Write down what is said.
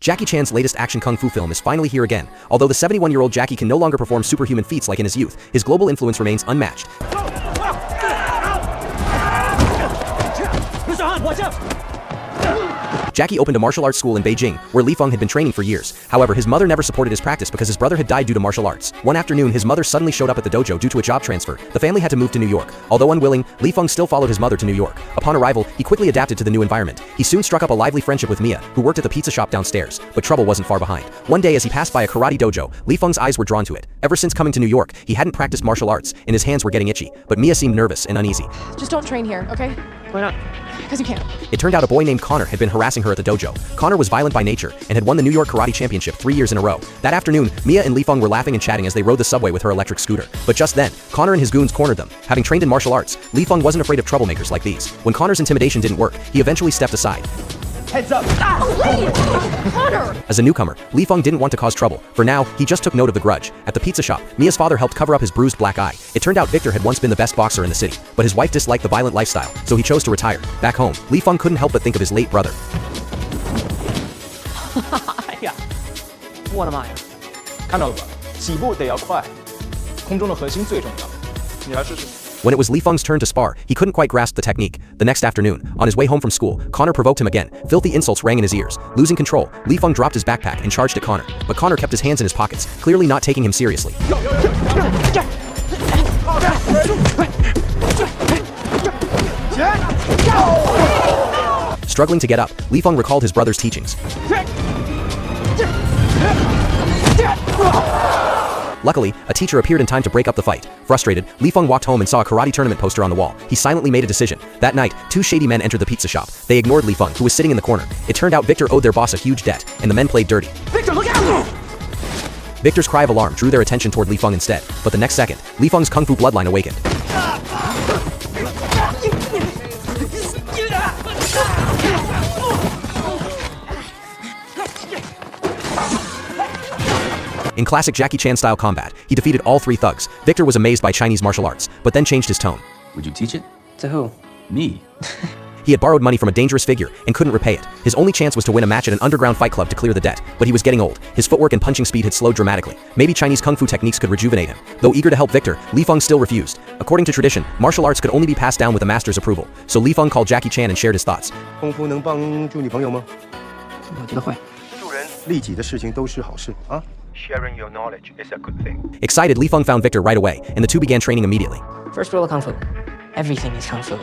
Jackie Chan's latest action kung fu film is finally here again. Although the 71-year-old Jackie can no longer perform superhuman feats like in his youth, his global influence remains unmatched. Jackie opened a martial arts school in Beijing, where Li Feng had been training for years. However, his mother never supported his practice because his brother had died due to martial arts. One afternoon, his mother suddenly showed up at the dojo due to a job transfer. The family had to move to New York. Although unwilling, Li Feng still followed his mother to New York. Upon arrival, he quickly adapted to the new environment. He soon struck up a lively friendship with Mia, who worked at the pizza shop downstairs. But trouble wasn't far behind. One day, as he passed by a karate dojo, Li Feng's eyes were drawn to it. Ever since coming to New York, he hadn't practiced martial arts, and his hands were getting itchy. But Mia seemed nervous and uneasy. Just don't train here, okay? Why not? Because you can't. It turned out a boy named Connor had been harassing her at the dojo. Connor was violent by nature and had won the New York Karate Championship 3 years in a row. That afternoon, Mia and Li Feng were laughing and chatting as they rode the subway with her electric scooter. But just then, Connor and his goons cornered them. Having trained in martial arts, Li Feng wasn't afraid of troublemakers like these. When Connor's intimidation didn't work, he eventually stepped aside. Heads up! Connor! As a newcomer, Li Feng didn't want to cause trouble. For now, he just took note of the grudge. At the pizza shop, Mia's father helped cover up his bruised black eye. It turned out Victor had once been the best boxer in the city, but his wife disliked the violent lifestyle, so he chose to retire. Back home, Li Feng couldn't help but think of his late brother. 哎呀，我的妈呀！看到了吧？起步得要快，空中的核心最重要。你来试试。 When it was Li Feng's turn to spar, he couldn't quite grasp the technique. The next afternoon, on his way home from school, Connor provoked him again. Filthy insults rang in his ears. Losing control, Li Feng dropped his backpack and charged at Connor. But Connor kept his hands in his pockets, clearly not taking him seriously. Struggling to get up, Li Feng recalled his brother's teachings. Luckily, a teacher appeared in time to break up the fight. Frustrated, Li Feng walked home and saw a karate tournament poster on the wall. He silently made a decision. That night, two shady men entered the pizza shop. They ignored Li Feng, who was sitting in the corner. It turned out Victor owed their boss a huge debt, and the men played dirty. Victor, look out! Victor's cry of alarm drew their attention toward Li Feng instead. But the next second, Li Feng's kung fu bloodline awakened. In classic Jackie Chan-style combat, he defeated all three thugs. Victor was amazed by Chinese martial arts, but then changed his tone. Would you teach it? To who? Me. He had borrowed money from a dangerous figure and couldn't repay it. His only chance was to win a match at an underground fight club to clear the debt, but he was getting old. His footwork and punching speed had slowed dramatically. Maybe Chinese kung fu techniques could rejuvenate him. Though eager to help Victor, Li Feng still refused. According to tradition, martial arts could only be passed down with a master's approval. So Li Feng called Jackie Chan and shared his thoughts. 功夫能帮助女朋友吗？我觉得会。助人利己的事情都是好事啊。Sharing your knowledge is a good thing. Excited, Li Feng found Victor right away, and the two began training immediately. First rule of kung fu: everything is kung fu.